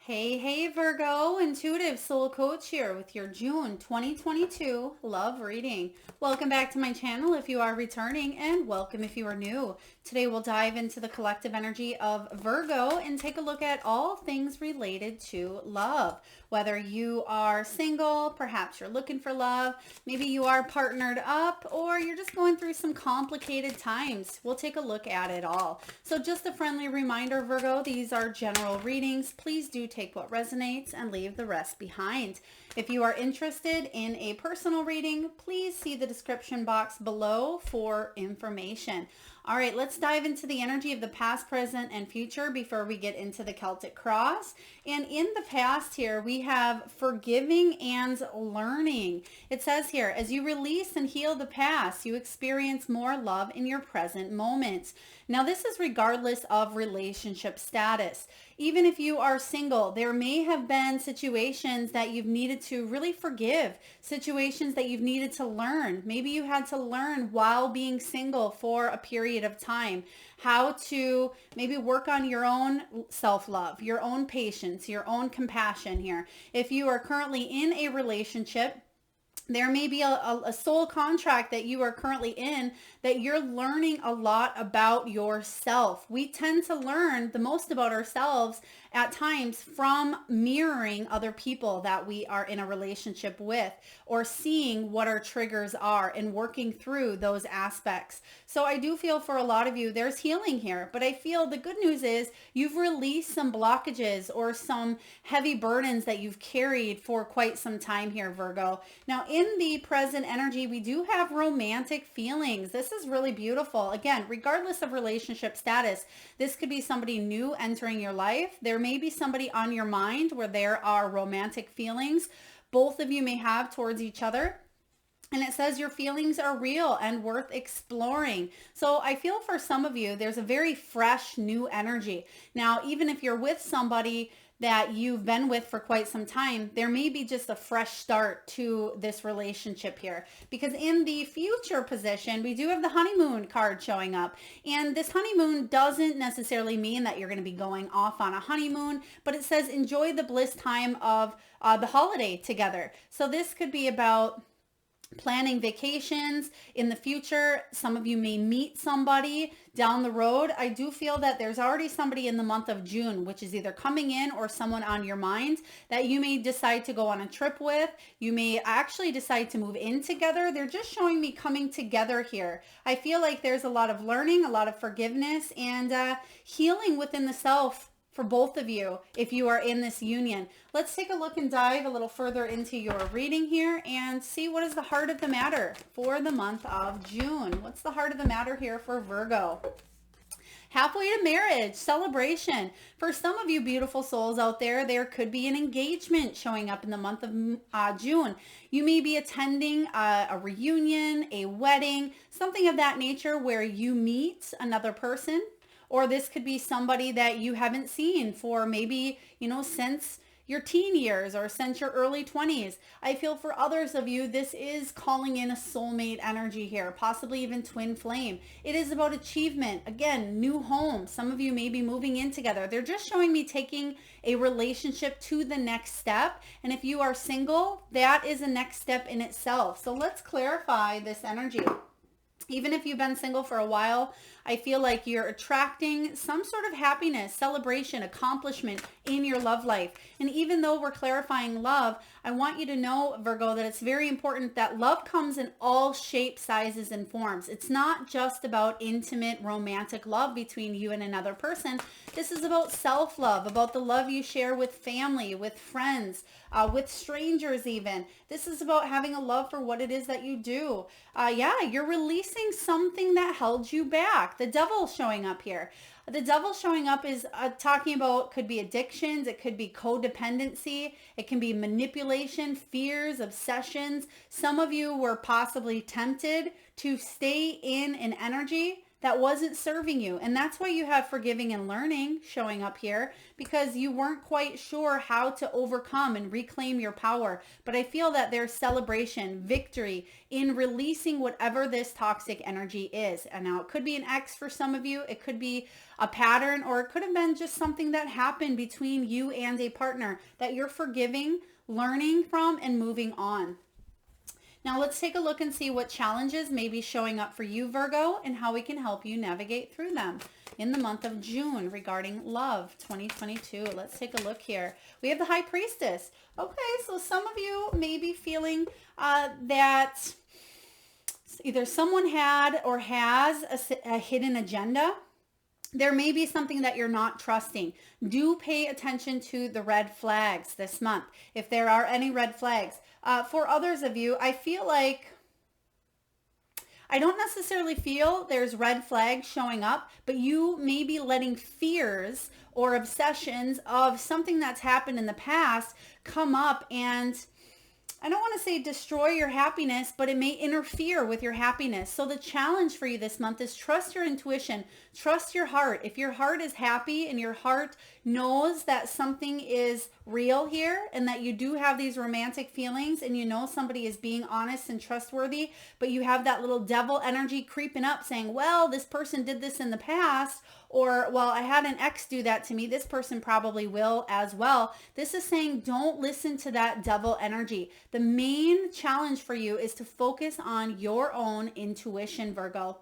Hey, Virgo, intuitive soul coach here with your June 2022 love reading. Welcome back to my channel if you are returning, and welcome if you are new. Today we'll dive into the collective energy of Virgo and take a look at all things related to love. Whether you are single, perhaps you're looking for love, maybe you are partnered up, or you're just going through some complicated times. We'll take a look at it all. So just a friendly reminder, Virgo, these are general readings. Please do take what resonates and leave the rest behind. If you are interested in a personal reading, please see the description box below for information. All right, let's dive into the energy of the past, present, and future before we get into the Celtic cross. And in the past here, we have forgiving and learning. It says here, as you release and heal the past, you experience more love in your present moment. Now, this is regardless of relationship status. Even if you are single, there may have been situations that you've needed to really forgive, situations that you've needed to learn. Maybe you had to learn while being single for a period of time how to maybe work on your own self-love, your own patience, your own compassion here. If you are currently in a relationship, there may be a soul contract that you are currently in that you're learning a lot about yourself. We tend to learn the most about ourselves at times from mirroring other people that we are in a relationship with, or seeing what our triggers are and working through those aspects. So I do feel for a lot of you, there's healing here, but I feel the good news is you've released some blockages or some heavy burdens that you've carried for quite some time here, Virgo. Now, in the present energy, we do have romantic feelings. This is really beautiful. Again, regardless of relationship status, this could be somebody new entering your life. There may be somebody on your mind where there are romantic feelings both of you may have towards each other. And it says your feelings are real and worth exploring. So I feel for some of you, there's a very fresh new energy. Now, even if you're with somebody that you've been with for quite some time, there may be just a fresh start to this relationship here. Because in the future position, we do have the honeymoon card showing up. And this honeymoon doesn't necessarily mean that you're going to be going off on a honeymoon, but it says enjoy the bliss time of the holiday together. So this could be about planning vacations in the future. Some of you may meet somebody down the road. I do feel that there's already somebody in the month of June, which is either coming in or someone on your mind that you may decide to go on a trip with. You may actually decide to move in together. They're just showing me coming together here. I feel like there's a lot of learning, a lot of forgiveness, and healing within the self for both of you if you are in this union. Let's take a look and dive a little further into your reading here and see what is the heart of the matter for the month of June. What's the heart of the matter here for Virgo? Halfway to marriage, celebration. For some of you beautiful souls out there, there could be an engagement showing up in the month of June. You may be attending a reunion, a wedding, something of that nature where you meet another person. Or this could be somebody that you haven't seen for maybe, since your teen years or since your early 20s. I feel for others of you, this is calling in a soulmate energy here, possibly even twin flame. It is about achievement. Again, new home. Some of you may be moving in together. They're just showing me taking a relationship to the next step. And if you are single, that is a next step in itself. So let's clarify this energy. Even if you've been single for a while, I feel like you're attracting some sort of happiness, celebration, accomplishment in your love life. And even though we're clarifying love, I want you to know, Virgo, that it's very important that love comes in all shapes, sizes, and forms. It's not just about intimate, romantic love between you and another person. This is about self-love, about the love you share with family, with friends, with strangers even. This is about having a love for what it is that you do. You're releasing something that held you back. The devil showing up here. The devil showing up is talking about, could be addictions, it could be codependency, it can be manipulation, fears, obsessions. Some of you were possibly tempted to stay in an energy that wasn't serving you. And that's why you have forgiving and learning showing up here, because you weren't quite sure how to overcome and reclaim your power. But I feel that there's celebration, victory in releasing whatever this toxic energy is. And now it could be an ex for some of you. It could be a pattern, or it could have been just something that happened between you and a partner that you're forgiving, learning from, and moving on. Now let's take a look and see what challenges may be showing up for you, Virgo, and how we can help you navigate through them in the month of June regarding love 2022. Let's take a look here. We have the High Priestess. Okay, so some of you may be feeling that either someone had or has a hidden agenda. There may be something that you're not trusting. Do pay attention to the red flags this month, if there are any red flags. For others of you, I feel like I don't necessarily feel there's red flags showing up, but you may be letting fears or obsessions of something that's happened in the past come up, and I don't want to say destroy your happiness, but it may interfere with your happiness. So the challenge for you this month is trust your intuition, trust your heart. If your heart is happy and your heart knows that something is real here and that you do have these romantic feelings and you know somebody is being honest and trustworthy, but you have that little devil energy creeping up saying, well, this person did this in the past, or, well, I had an ex do that to me. This person probably will as well. This is saying don't listen to that devil energy. The main challenge for you is to focus on your own intuition, Virgo.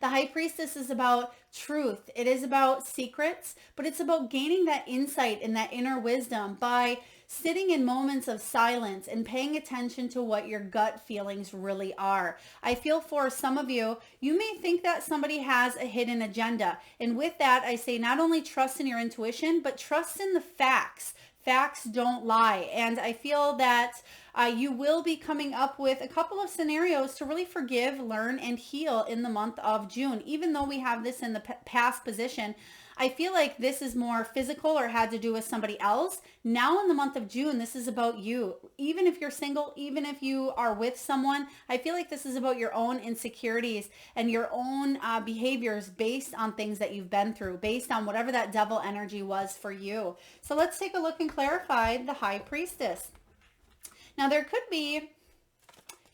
The High Priestess is about truth. It is about secrets, but it's about gaining that insight and that inner wisdom by sitting in moments of silence and paying attention to what your gut feelings really are. I feel for some of you, you may think that somebody has a hidden agenda. And with that, I say not only trust in your intuition, but trust in the facts. Facts don't lie. And I feel that you will be coming up with a couple of scenarios to really forgive, learn, and heal in the month of June. Even though we have this in the past position, I feel like this is more physical or had to do with somebody else. Now in the month of June, this is about you. Even if you're single, even if you are with someone, I feel like this is about your own insecurities and your own behaviors based on things that you've been through, based on whatever that devil energy was for you. So let's take a look and clarify the High Priestess. Now there could be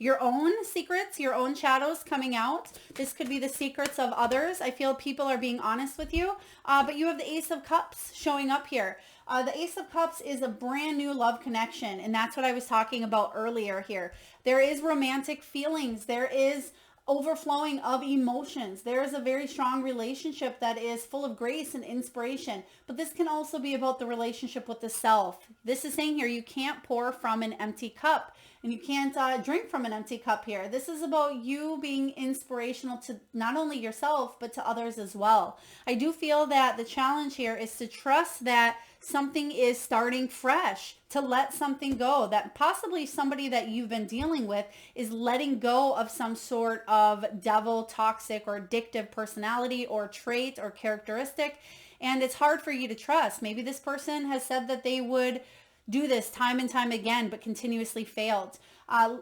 your own secrets, your own shadows coming out. This could be the secrets of others. I feel people are being honest with you, but you have the Ace of Cups showing up here. The Ace of Cups is a brand new love connection, and that's what I was talking about earlier here. There is romantic feelings. There is overflowing of emotions. There is a very strong relationship that is full of grace and inspiration, but this can also be about the relationship with the self. This is saying here, you can't pour from an empty cup, and you can't drink from an empty cup here. This is about you being inspirational to not only yourself, but to others as well. I do feel that the challenge here is to trust that something is starting fresh, to let something go, that possibly somebody that you've been dealing with is letting go of some sort of devil, toxic, or addictive personality or trait or characteristic. And it's hard for you to trust. Maybe this person has said that they would do this time and time again, but continuously failed.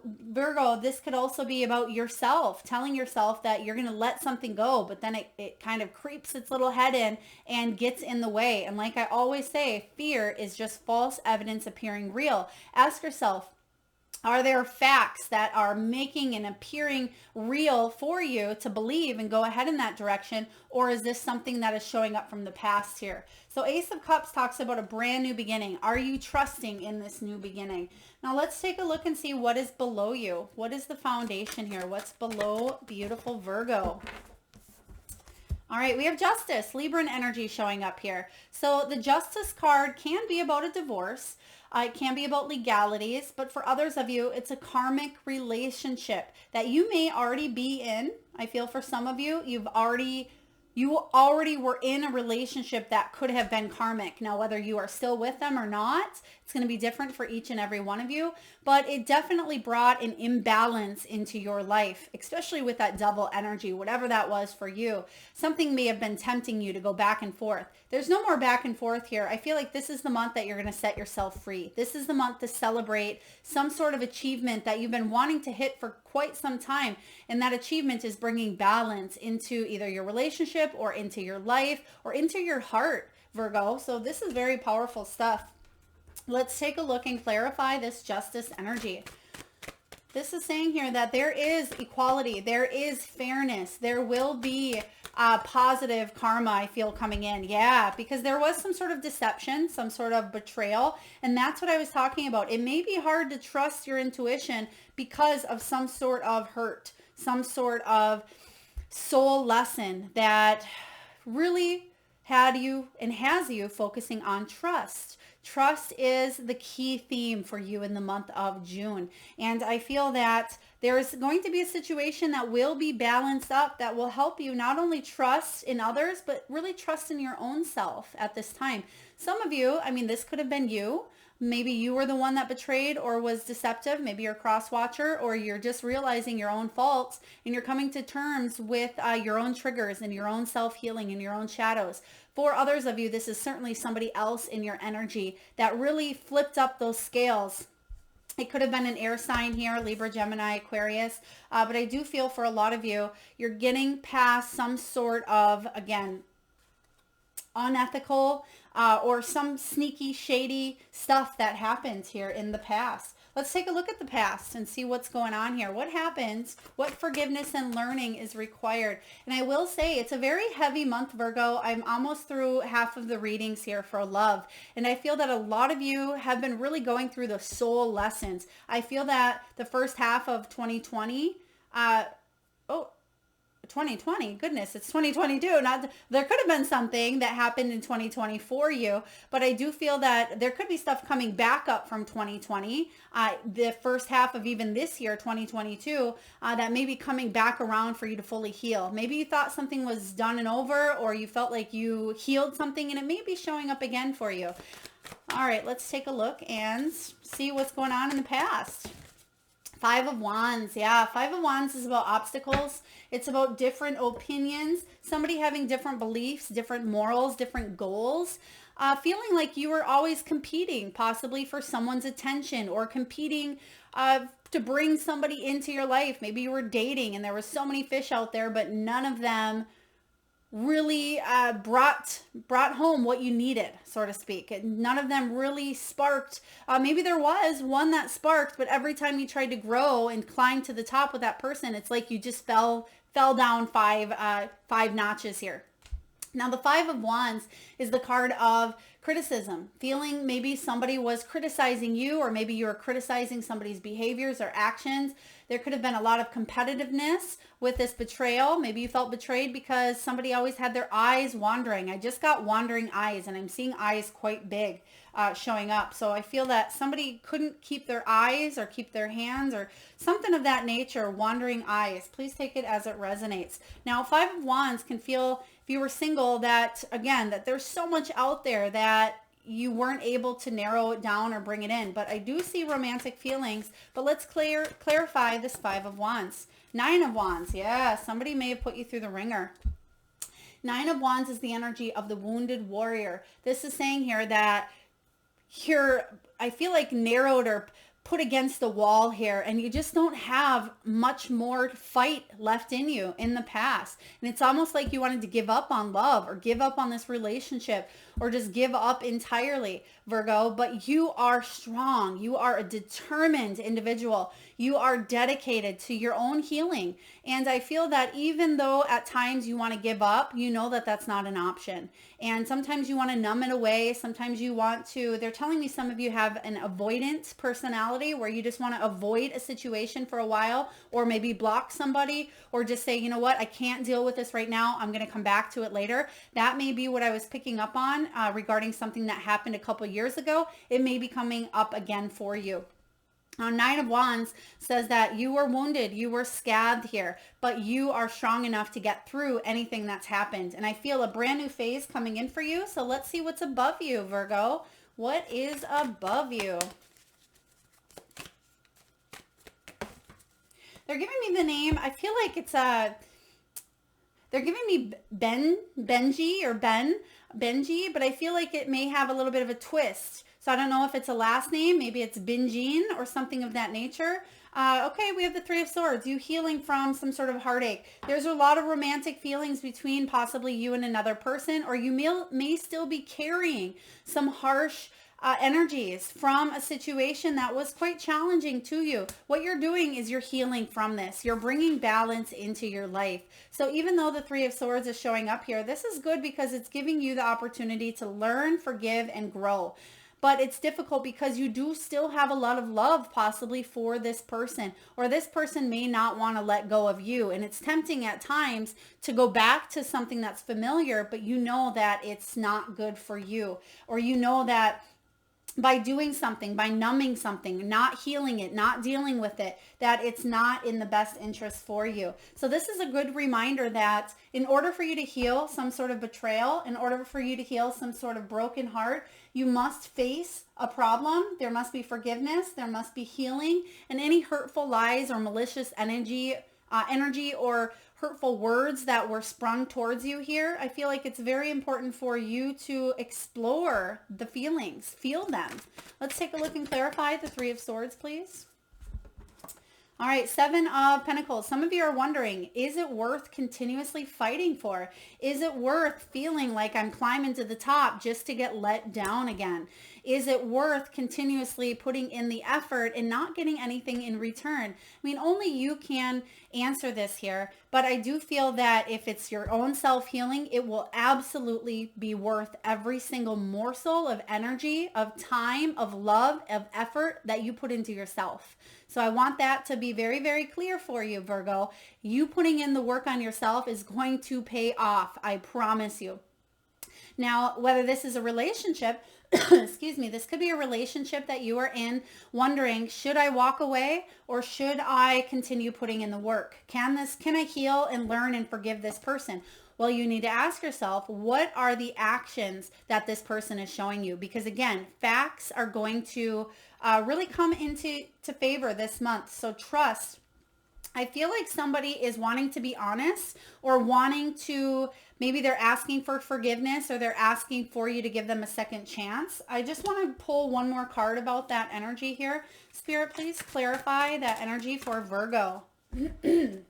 Virgo, this could also be about yourself, telling yourself that you're going to let something go, but then it kind of creeps its little head in and gets in the way. And like I always say, fear is just false evidence appearing real. Ask yourself, are there facts that are making and appearing real for you to believe and go ahead in that direction? Or is this something that is showing up from the past here? So Ace of Cups talks about a brand new beginning. Are you trusting in this new beginning? Now let's take a look and see what is below you. What is the foundation here? What's below beautiful Virgo? All right, we have Justice, Libran energy showing up here. So the Justice card can be about a divorce. It can be about legalities, but for others of you, it's a karmic relationship that you may already be in. I feel for some of you, you already were in a relationship that could have been karmic. Now, whether you are still with them or not, it's going to be different for each and every one of you, but it definitely brought an imbalance into your life, especially with that devil energy, whatever that was for you. Something may have been tempting you to go back and forth. there's no more back and forth here. I feel like this is the month that you're going to set yourself free. This is the month to celebrate some sort of achievement that you've been wanting to hit for quite some time. And that achievement is bringing balance into either your relationship or into your life or into your heart, Virgo. So this is very powerful stuff. Let's take a look and clarify this justice energy. This is saying here that there is equality, there is fairness, there will be positive karma, I feel, coming in. Yeah, because there was some sort of deception, some sort of betrayal, and that's what I was talking about. It may be hard to trust your intuition because of some sort of hurt, some sort of soul lesson that really had you and has you focusing on trust. Trust is the key theme for you in the month of June. And I feel that there's going to be a situation that will be balanced up that will help you not only trust in others, but really trust in your own self at this time. Some of you, I mean, this could have been you. Maybe you were the one that betrayed or was deceptive. Maybe you're a cross watcher, or you're just realizing your own faults and you're coming to terms with your own triggers and your own self-healing and your own shadows. For others of you, this is certainly somebody else in your energy that really flipped up those scales. It could have been an air sign here, Libra, Gemini, Aquarius. But I do feel for a lot of you, you're getting past some sort of, again, unethical or some sneaky, shady stuff that happened here in the past. Let's take a look at the past and see what's going on here. What happens? What forgiveness and learning is required? And I will say it's a very heavy month, Virgo. I'm almost through half of the readings here for love. And I feel that a lot of you have been really going through the soul lessons. I feel that the first half of 2020, 2020, goodness, it's 2022. Not, there could have been something that happened in 2020 for you, but I do feel that there could be stuff coming back up from 2020, the first half of even this year, 2022, that may be coming back around for you to fully heal. Maybe you thought something was done and over, or you felt like you healed something and it may be showing up again for you. All right, let's take a look and see what's going on in the past. Five of Wands. Yeah, Five of Wands is about obstacles. It's about different opinions, somebody having different beliefs, different morals, different goals, feeling like you were always competing, possibly for someone's attention, or competing to bring somebody into your life. Maybe you were dating and there were so many fish out there, but none of them really brought home what you needed, so to speak. None of them really sparked. Maybe there was one that sparked, but every time you tried to grow and climb to the top with that person, it's like you just fell down five notches here. Now, the Five of Wands is the card of criticism, feeling maybe somebody was criticizing you, or maybe you were criticizing somebody's behaviors or actions. There could have been a lot of competitiveness with this betrayal. Maybe you felt betrayed because somebody always had their eyes wandering. I just got wandering eyes, and I'm seeing eyes quite big showing up. So I feel that somebody couldn't keep their eyes or keep their hands or something of that nature, wandering eyes. Please take it as it resonates. Now, Five of Wands can feel, if you were single, that, again, that there's so much out there that you weren't able to narrow it down or bring it in. But I do see romantic feelings. But let's clarify this Five of Wands. Nine of Wands. Yeah, somebody may have put you through the ringer. Nine of Wands is the energy of the wounded warrior. This is saying here that you're, I feel like, narrowed or put against the wall here, and you just don't have much more fight left in you in the past. And it's almost like you wanted to give up on love, or give up on this relationship, or just give up entirely, Virgo. But you are strong. You are a determined individual. You are dedicated to your own healing. And I feel that even though at times you want to give up, you know that that's not an option. And sometimes you want to numb it away. Sometimes you want to, they're telling me some of you have an avoidant personality where you just want to avoid a situation for a while, or maybe block somebody, or just say, you know what, I can't deal with this right now. I'm going to come back to it later. That may be what I was picking up on regarding something that happened a couple years ago. It may be coming up again for you. Now, Nine of Wands says that you were wounded, you were scabbed here, but you are strong enough to get through anything that's happened. And I feel a brand new phase coming in for you. So let's see what's above you, Virgo. What is above you? They're giving me the name. I feel like it's they're giving me Benji or Ben. Benji, but I feel like it may have a little bit of a twist. So I don't know if it's a last name. Maybe it's Benjin or something of that nature. Okay, we have the Three of Swords. You healing from some sort of heartache. There's a lot of romantic feelings between possibly you and another person, or you may still be carrying some harsh energies from a situation that was quite challenging to you. What you're doing is you're healing from this. You're bringing balance into your life. So even though the Three of Swords is showing up here, this is good because it's giving you the opportunity to learn, forgive, and grow. But it's difficult because you do still have a lot of love possibly for this person, or this person may not want to let go of you. And it's tempting at times to go back to something that's familiar, but you know that it's not good for you, or you know that by doing something, by numbing something, not healing it, not dealing with it, that it's not in the best interest for you. So this is a good reminder that in order for you to heal some sort of betrayal, in order for you to heal some sort of broken heart, you must face a problem. There must be forgiveness. There must be healing, and any hurtful lies or malicious energy or hurtful words that were sprung towards you here, I feel like it's very important for you to explore the feelings, feel them. Let's take a look and clarify the Three of Swords, please. All right, Seven of Pentacles. Some of you are wondering, is it worth continuously fighting for? Is it worth feeling like I'm climbing to the top just to get let down again? Is it worth continuously putting in the effort and not getting anything in return? I mean, only you can answer this here, but I do feel that if it's your own self-healing, it will absolutely be worth every single morsel of energy, of time, of love, of effort that you put into yourself. So I want that to be very, very clear for you, Virgo. You putting in the work on yourself is going to pay off. I promise you. Now, whether this is a relationship, excuse me, this could be a relationship that you are in wondering, should I walk away or should I continue putting in the work? Can I heal and learn and forgive this person? Well, you need to ask yourself, what are the actions that this person is showing you? Because again, facts are going to really come into favor this month. So trust. I feel like somebody is wanting to be honest, or wanting to, maybe they're asking for forgiveness, or they're asking for you to give them a second chance. I just want to pull one more card about that energy here. Spirit, please clarify that energy for Virgo. The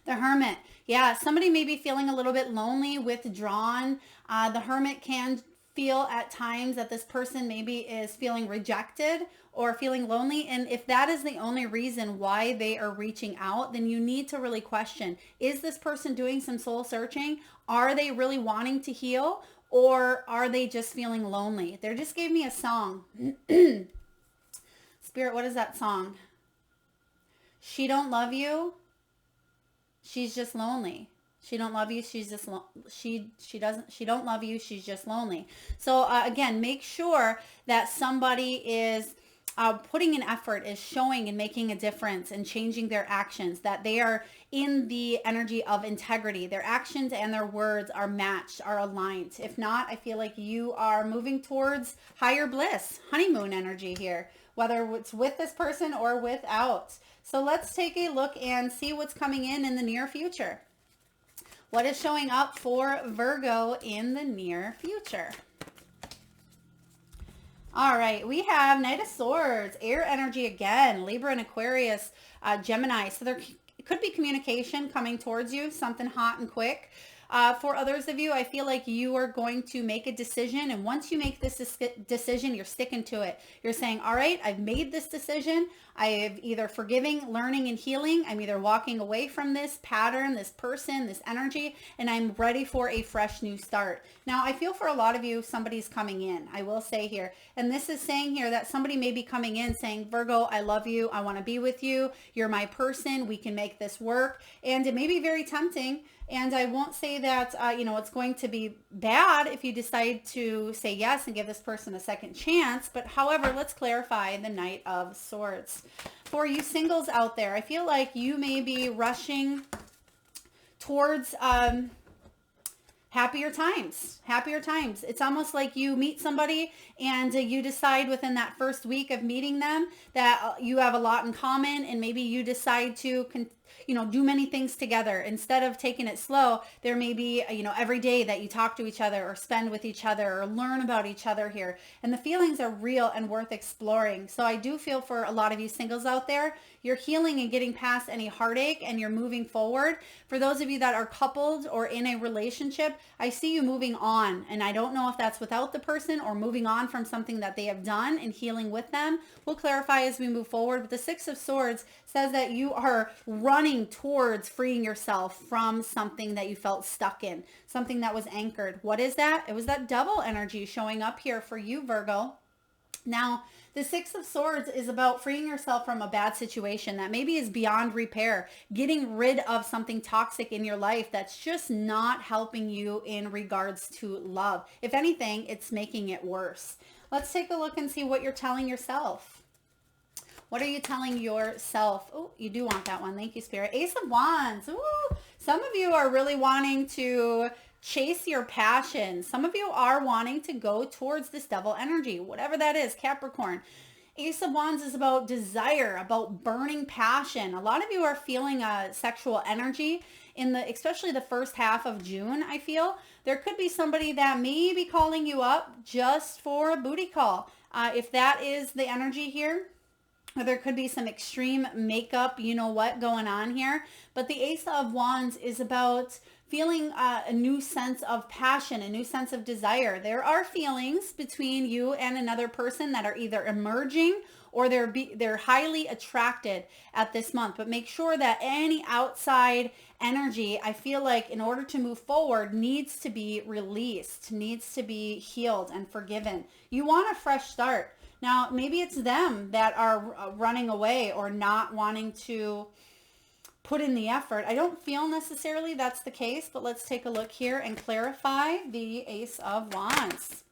Hermit. Yeah, somebody may be feeling a little bit lonely, withdrawn. The Hermit can feel at times that this person maybe is feeling rejected or feeling lonely. And if that is the only reason why they are reaching out, then you need to really question, is this person doing some soul searching? Are they really wanting to heal, or are they just feeling lonely? They just gave me a song. Spirit, what is that song? She don't love you. She's just lonely. She don't love you. She's just she don't love you. She's just lonely. So again, make sure that somebody is putting an effort, is showing and making a difference and changing their actions, that they are in the energy of integrity. Their actions and their words are matched, are aligned. If not, I feel like you are moving towards higher bliss, honeymoon energy here, whether it's with this person or without. So let's take a look and see what's coming in the near future. What is showing up for Virgo in the near future? All right, we have Knight of Swords, air energy again, Libra and Aquarius, Gemini. So there could be communication coming towards you, something hot and quick. For others of you, I feel like you are going to make a decision. And once you make this decision, you're sticking to it. You're saying, all right, I've made this decision. I have either forgiving, learning, and healing. I'm either walking away from this pattern, this person, this energy, and I'm ready for a fresh new start. Now, I feel for a lot of you, somebody's coming in, I will say here. And this is saying here that somebody may be coming in saying, Virgo, I love you. I want to be with you. You're my person. We can make this work. And it may be very tempting. And I won't say that, it's going to be bad if you decide to say yes and give this person a second chance. But however, let's clarify the Knight of Swords. For you singles out there, I feel like you may be rushing towards happier times. It's almost like you meet somebody and you decide within that first week of meeting them that you have a lot in common, and maybe you decide to do many things together. Instead of taking it slow, there may be, every day that you talk to each other or spend with each other or learn about each other here. And the feelings are real and worth exploring. So I do feel for a lot of you singles out there, you're healing and getting past any heartache and you're moving forward. For those of you that are coupled or in a relationship, I see you moving on. And I don't know if that's without the person or moving on from something that they have done and healing with them. We'll clarify as we move forward. But the Six of Swords says that you are running towards freeing yourself from something that you felt stuck in, something that was anchored. What is that? It was that double energy showing up here for you, Virgo. Now, the Six of Swords is about freeing yourself from a bad situation that maybe is beyond repair, getting rid of something toxic in your life that's just not helping you in regards to love. If anything, it's making it worse. Let's take a look and see what you're telling yourself. What are you telling yourself? Oh, you do want that one. Thank you, Spirit. Ace of Wands. Ooh, some of you are really wanting to chase your passion. Some of you are wanting to go towards this devil energy, whatever that is, Capricorn. Ace of Wands is about desire, about burning passion. A lot of you are feeling a sexual energy especially the first half of June, I feel. There could be somebody that may be calling you up just for a booty call. If that is the energy here, or there could be some extreme makeup, going on here. But the Ace of Wands is about feeling a new sense of passion, a new sense of desire. There are feelings between you and another person that are either emerging or they're highly attracted at this month. But make sure that any outside energy, I feel like in order to move forward, needs to be released, needs to be healed and forgiven. You want a fresh start. Now, maybe it's them that are running away or not wanting to put in the effort. I don't feel necessarily that's the case, but let's take a look here and clarify the Ace of Wands.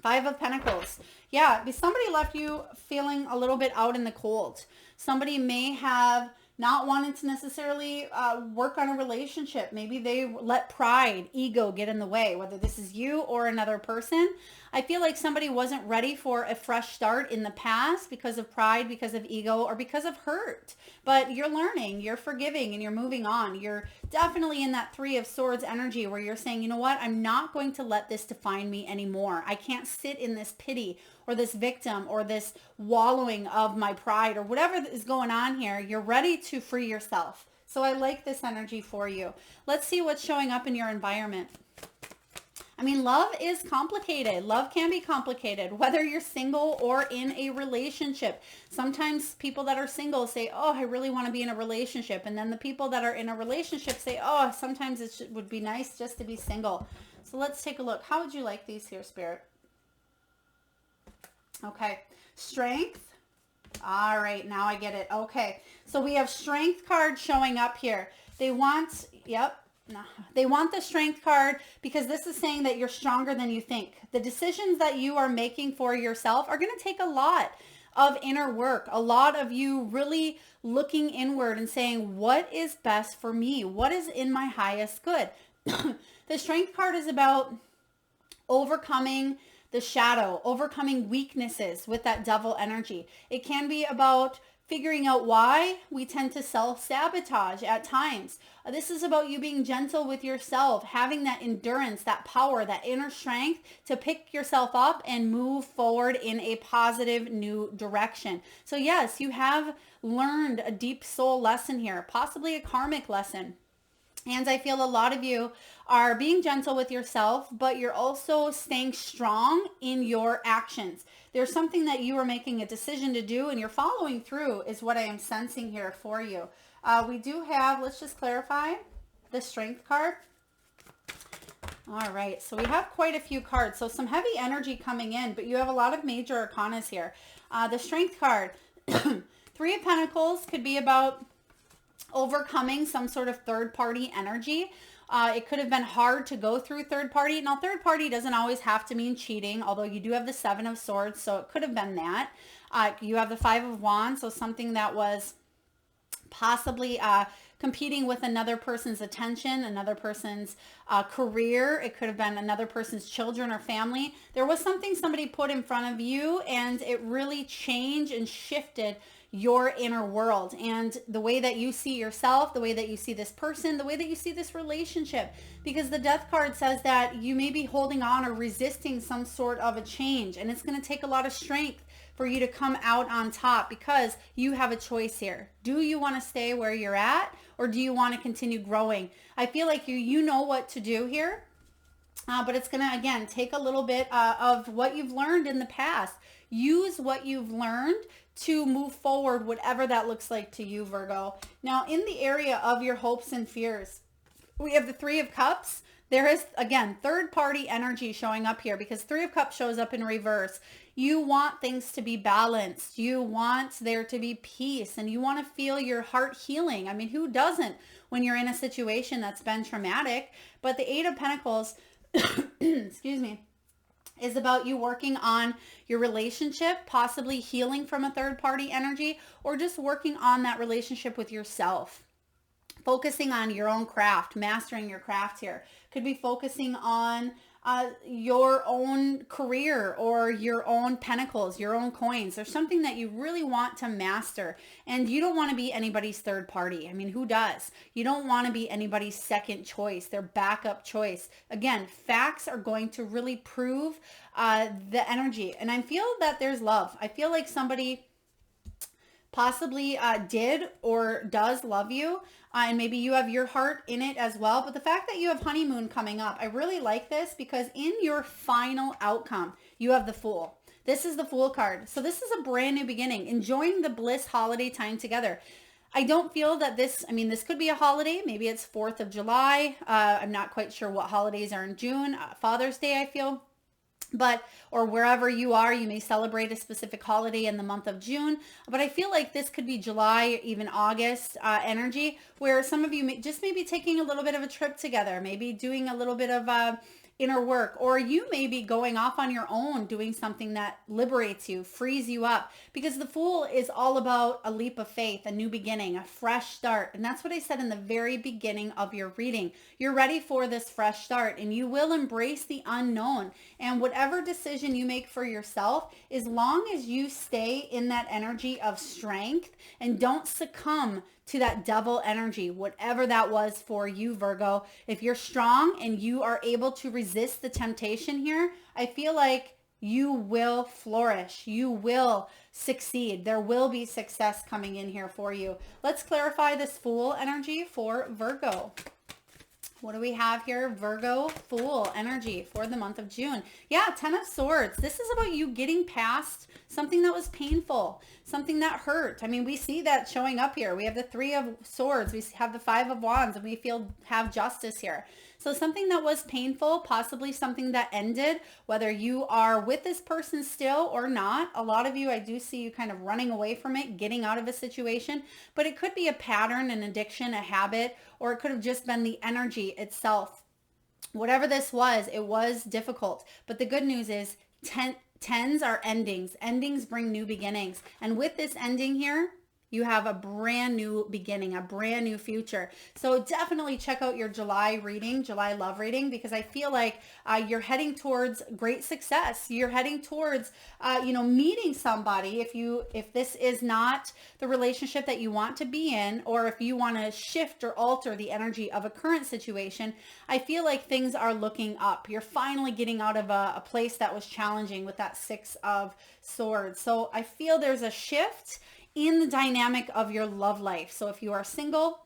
Five of Pentacles. Yeah, somebody left you feeling a little bit out in the cold. Somebody may have not wanted to necessarily work on a relationship. Maybe they let pride, ego get in the way, whether this is you or another person. I feel like somebody wasn't ready for a fresh start in the past because of pride, because of ego, or because of hurt. But you're learning, you're forgiving, and you're moving on. You're definitely in that Three of Swords energy where you're saying, you know what, I'm not going to let this define me anymore. I can't sit in this pity or this victim or this wallowing of my pride or whatever is going on here. You're ready to free yourself. So I like this energy for you. Let's see what's showing up in your environment. I mean, love is complicated. Love can be complicated, whether you're single or in a relationship. Sometimes people that are single say, oh, I really want to be in a relationship. And then the people that are in a relationship say, oh, sometimes it would be nice just to be single. So let's take a look. How would you like these here, Spirit? Okay. Strength. All right. Now I get it. Okay. So we have Strength card showing up here. They want, they want the Strength card because this is saying that you're stronger than you think. The decisions that you are making for yourself are going to take a lot of inner work, a lot of you really looking inward and saying, what is best for me? What is in my highest good? The Strength card is about overcoming the shadow, overcoming weaknesses with that devil energy. It can be about figuring out why we tend to self-sabotage at times. This is about you being gentle with yourself, having that endurance, that power, that inner strength to pick yourself up and move forward in a positive new direction. So yes, you have learned a deep soul lesson here, possibly a karmic lesson. And I feel a lot of you are being gentle with yourself, but you're also staying strong in your actions. There's something that you are making a decision to do and you're following through is what I am sensing here for you. We do have, let's just clarify, the Strength card. All right, so we have quite a few cards. So some heavy energy coming in, but you have a lot of major arcanas here. The Strength card, Three of Pentacles could be about overcoming some sort of third-party energy. It could have been hard to go through third party. Now, third party doesn't always have to mean cheating, although you do have the Seven of Swords, so it could have been that. You have the Five of Wands, so something that was possibly competing with another person's attention, another person's career. It could have been another person's children or family. There was something somebody put in front of you, and it really changed and shifted your inner world and the way that you see yourself, the way that you see this person, the way that you see this relationship. Because the Death card says that you may be holding on or resisting some sort of a change, and it's going to take a lot of strength for you to come out on top, because you have a choice here. Do you want to stay where you're at, or do you want to continue growing? I feel like you know what to do here. But it's going to, again, take a little bit of what you've learned in the past. Use what you've learned to move forward, whatever that looks like to you, Virgo. Now, in the area of your hopes and fears, we have the Three of Cups. There is, again, third-party energy showing up here, because Three of Cups shows up in reverse. You want things to be balanced. You want there to be peace, and you want to feel your heart healing. I mean, who doesn't when you're in a situation that's been traumatic? But the Eight of Pentacles, excuse me, is about you working on your relationship, possibly healing from a third-party energy, or just working on that relationship with yourself. Focusing on your own craft, mastering your craft here. Could be focusing on your own career or your own pentacles, your own coins. There's something that you really want to master, and you don't want to be anybody's third party. I mean, who does? You don't want to be anybody's second choice, their backup choice. Again, facts are going to really prove the energy. And I feel that there's love. I feel like somebody possibly did or does love you, and maybe you have your heart in it as well. But the fact that you have honeymoon coming up, I really like this, because in your final outcome, you have the Fool. This is the Fool card. So this is a brand new beginning, enjoying the bliss holiday time together. I don't feel that this could be a holiday. Maybe it's 4th of July. I'm not quite sure what holidays are in June. Father's Day, I feel. Or wherever you are, you may celebrate a specific holiday in the month of June. But I feel like this could be July, even August energy, where some of you may be taking a little bit of a trip together, maybe doing a little bit of inner work, or you may be going off on your own, doing something that liberates you, frees you up, because the Fool is all about a leap of faith, a new beginning, a fresh start. And that's what I said in the very beginning of your reading. You're ready for this fresh start, and you will embrace the unknown. And whatever decision you make for yourself, as long as you stay in that energy of strength and don't succumb to that devil energy, whatever that was for you, Virgo. If you're strong and you are able to resist the temptation here, I feel like you will flourish. You will succeed. There will be success coming in here for you. Let's clarify this Fool energy for Virgo. What do we have here? Virgo Fool energy for the month of June. Yeah, Ten of Swords. This is about you getting past something that was painful, something that hurt. I mean, we see that showing up here. We have the Three of Swords. We have the Five of Wands, and we have justice here. So something that was painful, possibly something that ended, whether you are with this person still or not. A lot of you, I do see you kind of running away from it, getting out of a situation, but it could be a pattern, an addiction, a habit, or it could have just been the energy itself. Whatever this was, it was difficult. But the good news is tens are endings. Endings bring new beginnings. And with this ending here, you have a brand new beginning, a brand new future. So definitely check out your July reading, July love reading, because I feel like you're heading towards great success. You're heading towards, meeting somebody. If this is not the relationship that you want to be in, or if you want to shift or alter the energy of a current situation, I feel like things are looking up. You're finally getting out of a place that was challenging with that Six of Swords. So I feel there's a shift in the dynamic of your love life. So if you are single,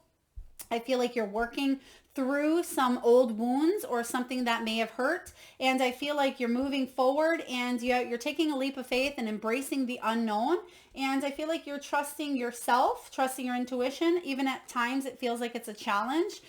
I feel like you're working through some old wounds or something that may have hurt. And I feel like you're moving forward, and you're taking a leap of faith and embracing the unknown. And I feel like you're trusting yourself, trusting your intuition. Even at times it feels like it's a challenge.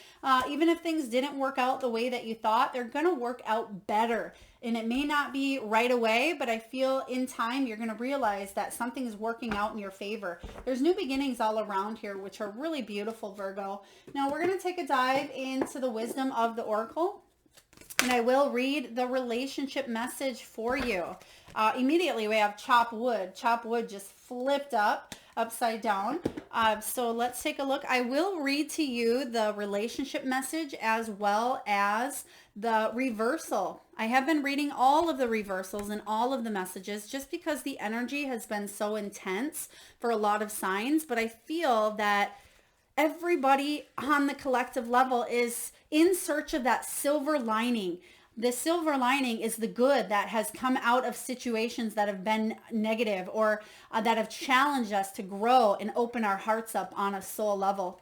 Even if things didn't work out the way that you thought, they're going to work out better. And it may not be right away, but I feel in time you're going to realize that something is working out in your favor. There's new beginnings all around here, which are really beautiful, Virgo. Now we're going to take a dive into the wisdom of the Oracle, and I will read the relationship message for you. Immediately we have chop wood. Chop wood just flipped up. upside down. So let's take a look. I will read to you the relationship message as well as the reversal. I have been reading all of the reversals and all of the messages just because the energy has been so intense for a lot of signs, but I feel that everybody on the collective level is in search of that silver lining. The silver lining is the good that has come out of situations that have been negative or that have challenged us to grow and open our hearts up on a soul level.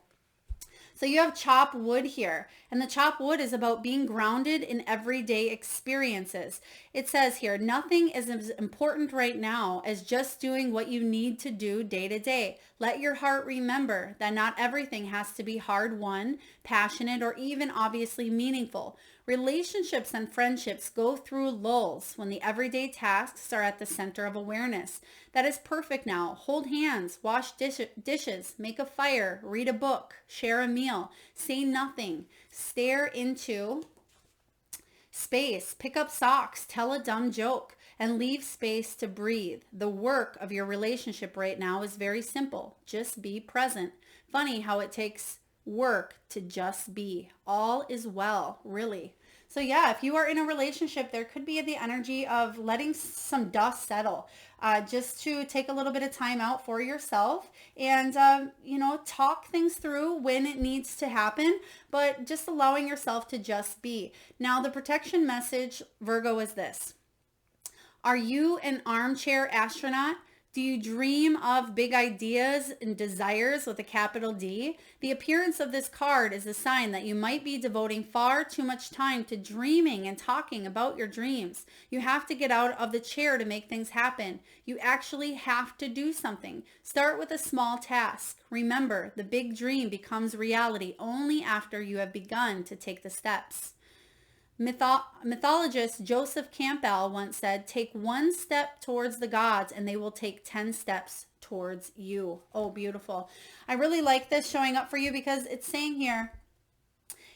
So you have chop wood here, and the chop wood is about being grounded in everyday experiences. It says here, nothing is as important right now as just doing what you need to do day to day. Let your heart remember that not everything has to be hard-won, passionate, or even obviously meaningful. Relationships and friendships go through lulls when the everyday tasks are at the center of awareness. That is perfect now. Hold hands, wash dishes, make a fire, read a book, share a meal, say nothing, stare into space, pick up socks, tell a dumb joke, and leave space to breathe. The work of your relationship right now is very simple. Just be present. Funny how it takes work to just be. All is well, really. So yeah, if you are in a relationship, there could be the energy of letting some dust settle, just to take a little bit of time out for yourself and, talk things through when it needs to happen, but just allowing yourself to just be. Now, the protection message, Virgo, is this. Are you an armchair astronaut? Do you dream of big ideas and desires with a capital D? The appearance of this card is a sign that you might be devoting far too much time to dreaming and talking about your dreams. You have to get out of the chair to make things happen. You actually have to do something. Start with a small task. Remember, the big dream becomes reality only after you have begun to take the steps. Mythologist Joseph Campbell once said, take one step towards the gods and they will take 10 steps towards you. Oh, beautiful. I really like this showing up for you because it's saying here,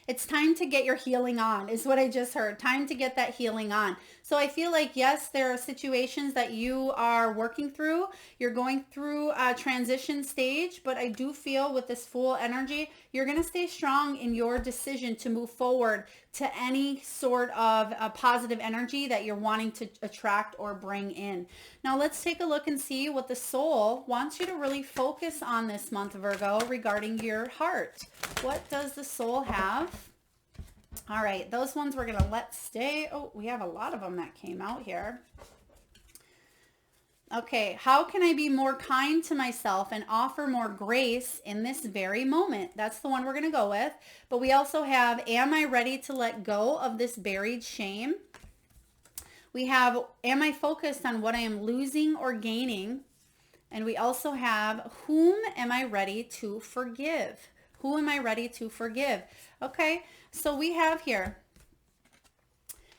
it's time to get your healing on, is what I just heard. Time to get that healing on. So I feel like, yes, there are situations that you are working through. You're going through a transition stage, but I do feel with this Fool energy, you're going to stay strong in your decision to move forward to any sort of a positive energy that you're wanting to attract or bring in. Now let's take a look and see what the soul wants you to really focus on this month, Virgo, regarding your heart. What does the soul have? All right, those ones we're going to let stay. Oh, we have a lot of them that came out here. Okay, how can I be more kind to myself and offer more grace in this very moment? That's the one we're going to go with. But we also have, am I ready to let go of this buried shame? We have, am I focused on what I am losing or gaining? And we also have, whom am I ready to forgive? Who am I ready to forgive? Okay, so we have here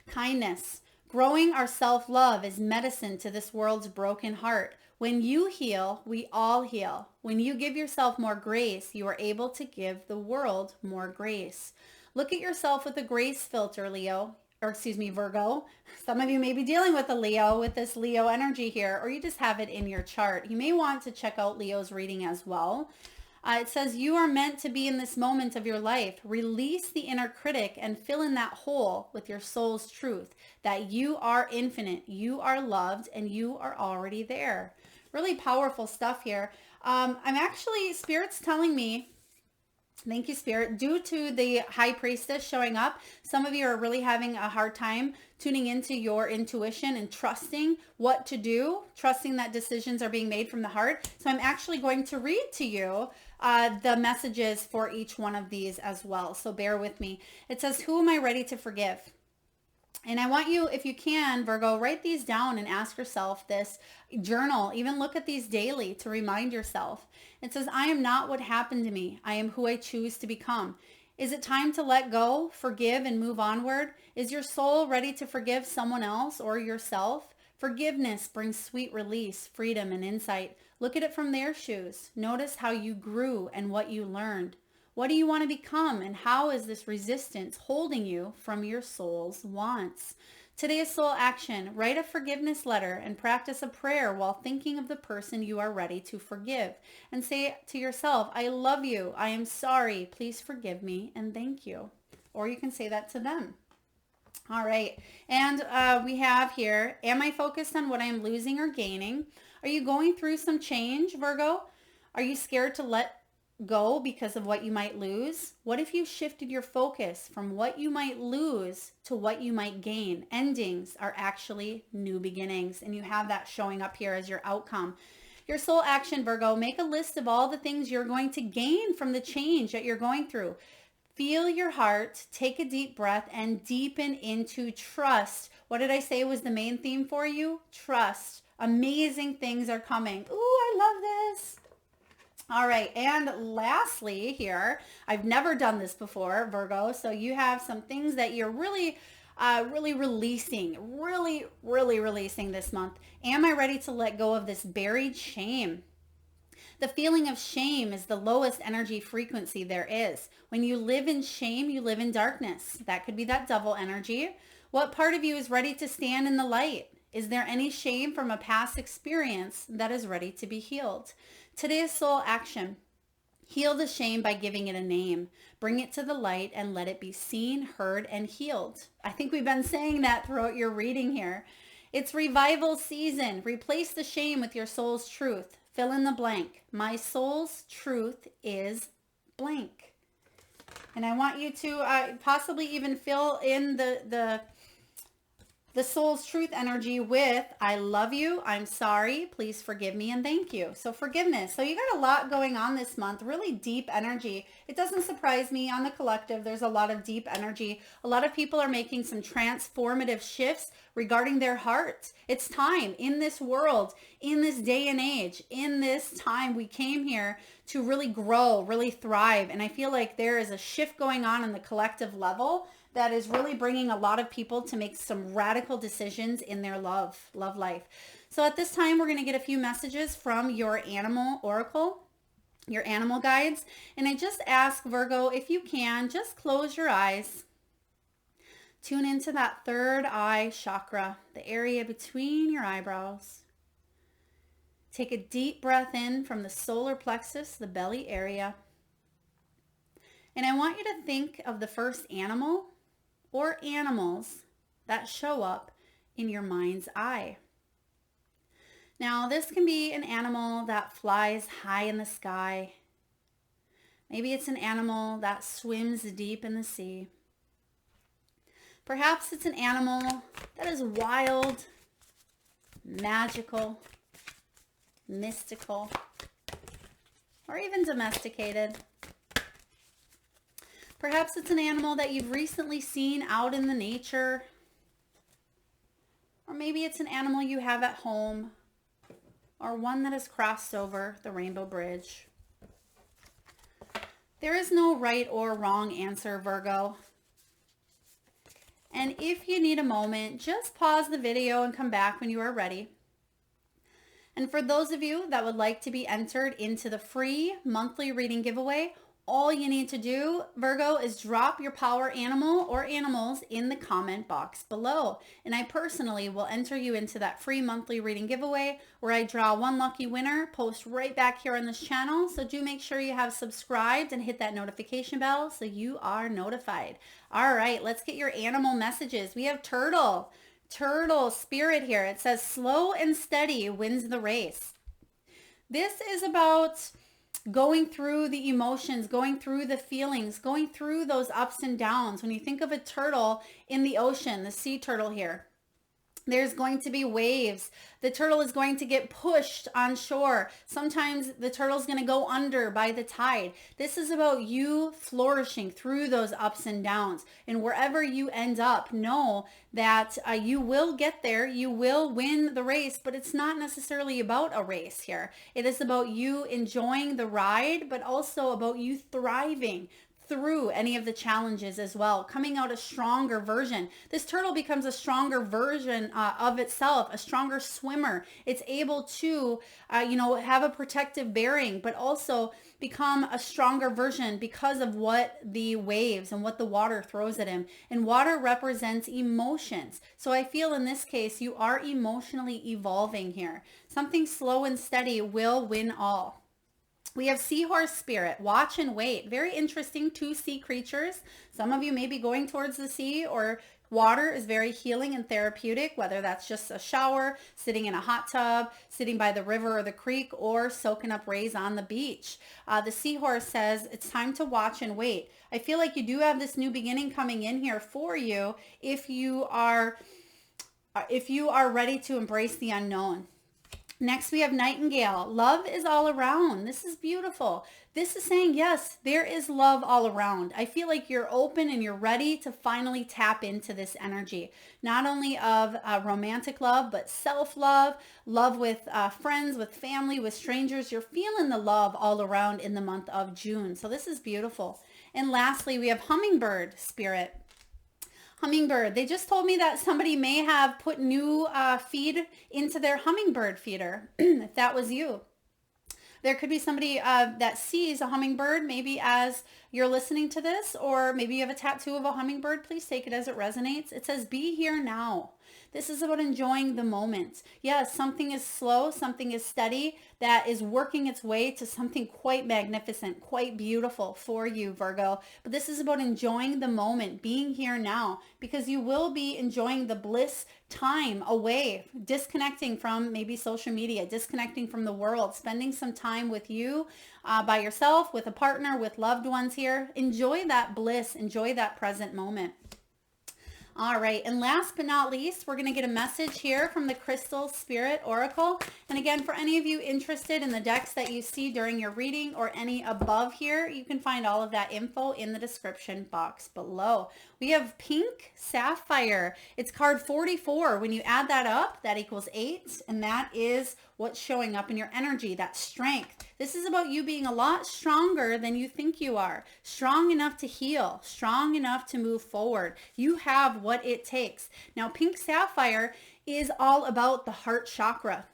kindness. Growing our self-love is medicine to this world's broken heart. When you heal, we all heal. When you give yourself more grace, you are able to give the world more grace. Look at yourself with a grace filter, Virgo. Some of you may be dealing with a Leo with this Leo energy here, or you just have it in your chart. You may want to check out Leo's reading as well. It says you are meant to be in this moment of your life. Release the inner critic and fill in that hole with your soul's truth, that you are infinite, you are loved, and you are already there. Really powerful stuff here. Spirit's telling me, thank you, Spirit, due to the High Priestess showing up, some of you are really having a hard time tuning into your intuition and trusting what to do, trusting that decisions are being made from the heart. So I'm actually going to read to you the messages for each one of these as well. So bear with me. It says, who am I ready to forgive? And I want you, if you can, Virgo, write these down and ask yourself this. Journal, even look at these daily to remind yourself. It says, I am not what happened to me. I am who I choose to become. Is it time to let go, forgive, and move onward? Is your soul ready to forgive someone else or yourself? Forgiveness brings sweet release, freedom, and insight. Look at it from their shoes. Notice how you grew and what you learned. What do you want to become, and how is this resistance holding you from your soul's wants? Today's soul action, write a forgiveness letter and practice a prayer while thinking of the person you are ready to forgive. And say to yourself, I love you, I am sorry, please forgive me, and thank you. Or you can say that to them. All right, and we have here, am I focused on what I am losing or gaining? Are you going through some change, Virgo? Are you scared to let go because of what you might lose? What if you shifted your focus from what you might lose to what you might gain? Endings are actually new beginnings, and you have that showing up here as your outcome. Your soul action, Virgo, make a list of all the things you're going to gain from the change that you're going through. Feel your heart, take a deep breath, and deepen into trust. What did I say was the main theme for you? Trust. Amazing things are coming. Ooh, I love this. All right, and lastly here, I've never done this before, Virgo, so you have some things that you're really releasing this month. Am I ready to let go of this buried shame? The feeling of shame is the lowest energy frequency there is. When you live in shame, you live in darkness. That could be that devil energy. What part of you is ready to stand in the light? Is there any shame from a past experience that is ready to be healed? Today's soul action. Heal the shame by giving it a name. Bring it to the light and let it be seen, heard, and healed. I think we've been saying that throughout your reading here. It's revival season. Replace the shame with your soul's truth. Fill in the blank. My soul's truth is blank. And I want you to possibly even fill in the soul's truth energy with, I love you, I'm sorry, please forgive me, and thank you. So forgiveness. So you got a lot going on this month, really deep energy. It doesn't surprise me on the collective. There's a lot of deep energy. A lot of people are making some transformative shifts regarding their heart. It's time in this world, in this day and age, in this time we came here to really grow, really thrive. And I feel like there is a shift going on the collective level that is really bringing a lot of people to make some radical decisions in their love life. So at this time, we're going to get a few messages from your animal oracle, your animal guides. And I just ask, Virgo, if you can, just close your eyes. Tune into that third eye chakra, the area between your eyebrows. Take a deep breath in from the solar plexus, the belly area. And I want you to think of the first animal or animals that show up in your mind's eye. Now, this can be an animal that flies high in the sky. Maybe it's an animal that swims deep in the sea. Perhaps it's an animal that is wild, magical, mystical, or even domesticated. Perhaps it's an animal that you've recently seen out in the nature. Or maybe it's an animal you have at home, or one that has crossed over the Rainbow Bridge. There is no right or wrong answer, Virgo. And if you need a moment, just pause the video and come back when you are ready. And for those of you that would like to be entered into the free monthly reading giveaway, all you need to do, Virgo, is drop your power animal or animals in the comment box below. And I personally will enter you into that free monthly reading giveaway where I draw one lucky winner, post right back here on this channel. So do make sure you have subscribed and hit that notification bell so you are notified. All right, let's get your animal messages. We have Turtle Spirit here. It says slow and steady wins the race. This is about going through the emotions, going through the feelings, going through those ups and downs. When you think of a turtle in the ocean, the sea turtle here, there's going to be waves. The turtle is going to get pushed on shore. Sometimes the turtle's going to go under by the tide. This is about you flourishing through those ups and downs. And wherever you end up, know that you will get there. You will win the race, but it's not necessarily about a race here. It is about you enjoying the ride, but also about you thriving through any of the challenges as well, coming out a stronger version. This turtle becomes a stronger version of itself, a stronger swimmer. It's able to, have a protective bearing, but also become a stronger version because of what the waves and what the water throws at him. And water represents emotions. So I feel in this case, you are emotionally evolving here. Something slow and steady will win all. We have seahorse spirit, watch and wait. Very interesting, two sea creatures. Some of you may be going towards the sea, or water is very healing and therapeutic, whether that's just a shower, sitting in a hot tub, sitting by the river or the creek, or soaking up rays on the beach. The seahorse says it's time to watch and wait. I feel like you do have this new beginning coming in here for you if you are ready to embrace the unknown. Next, we have Nightingale. Love is all around. This is beautiful. This is saying, yes, there is love all around. I feel like you're open and you're ready to finally tap into this energy, not only of romantic love, but self-love, love with friends, with family, with strangers. You're feeling the love all around in the month of June. So this is beautiful. And lastly, we have Hummingbird spirit. Hummingbird. They just told me that somebody may have put new feed into their hummingbird feeder. If that was you. There could be somebody that sees a hummingbird maybe as you're listening to this, or maybe you have a tattoo of a hummingbird. Please take it as it resonates. It says, be here now. This is about enjoying the moment. Yes, something is slow, something is steady, that is working its way to something quite magnificent, quite beautiful for you, Virgo. But this is about enjoying the moment, being here now, because you will be enjoying the bliss time away, disconnecting from maybe social media, disconnecting from the world, spending some time with you, by yourself, with a partner, with loved ones here. Enjoy that bliss, enjoy that present moment. All right, and last but not least, we're going to get a message here from the Crystal Spirit Oracle. And again, for any of you interested in the decks that you see during your reading or any above here, you can find all of that info in the description box below. We have Pink Sapphire. It's card 44. When you add that up, that equals 8, and that is what's showing up in your energy, that strength. This is about you being a lot stronger than you think you are. Strong enough to heal, strong enough to move forward. You have what it takes. Now, Pink Sapphire is all about the heart chakra.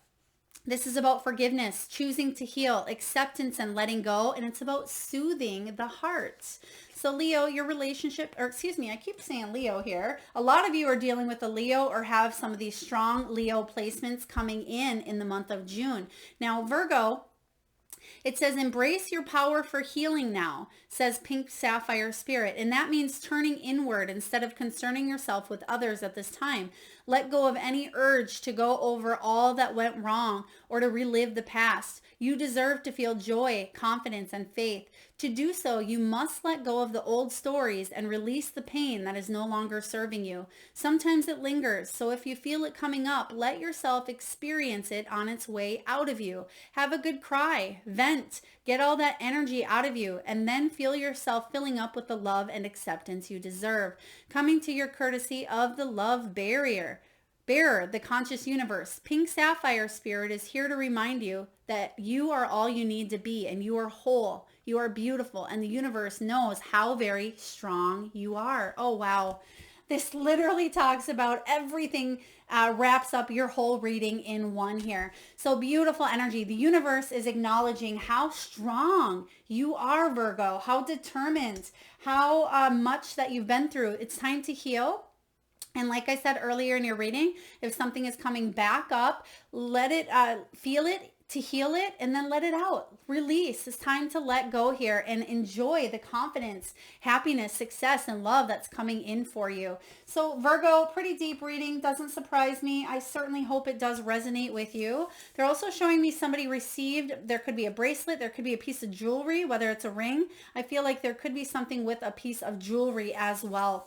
This is about forgiveness, choosing to heal, acceptance and letting go, and it's about soothing the heart. So Leo, your relationship, or excuse me, I keep saying Leo here. A lot of you are dealing with a Leo or have some of these strong Leo placements coming in the month of June. Now, Virgo, it says, embrace your power for healing now, says Pink Sapphire Spirit. And that means turning inward instead of concerning yourself with others at this time. Let go of any urge to go over all that went wrong or to relive the past. You deserve to feel joy, confidence, and faith. To do so, you must let go of the old stories and release the pain that is no longer serving you. Sometimes it lingers, so if you feel it coming up, let yourself experience it on its way out of you. Have a good cry, vent, get all that energy out of you, and then feel yourself filling up with the love and acceptance you deserve. Coming to your courtesy of the love bearer, the conscious universe. Pink Sapphire Spirit is here to remind you that you are all you need to be, and you are whole, you are beautiful, and the universe knows how very strong you are. Oh, wow. This literally talks about everything, wraps up your whole reading in one here. So beautiful energy. The universe is acknowledging how strong you are, Virgo, how determined, how much that you've been through. It's time to heal. And like I said earlier in your reading, if something is coming back up, let it, feel it, to heal it, and then let it out. Release. It's time to let go here and enjoy the confidence, happiness, success, and love that's coming in for you. So Virgo, pretty deep reading. Doesn't surprise me. I certainly hope it does resonate with you. They're also showing me somebody received, there could be a bracelet, there could be a piece of jewelry, whether it's a ring. I feel like there could be something with a piece of jewelry as well.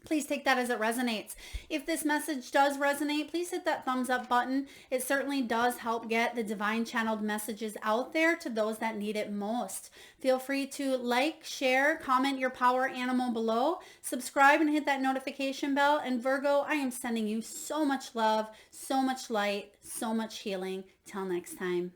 Please take that as it resonates. If this message does resonate, please hit that thumbs up button. It certainly does help get the divine channeled messages out there to those that need it most. Feel free to like, share, comment your power animal below, subscribe and hit that notification bell. And Virgo, I am sending you so much love, so much light, so much healing. Till next time.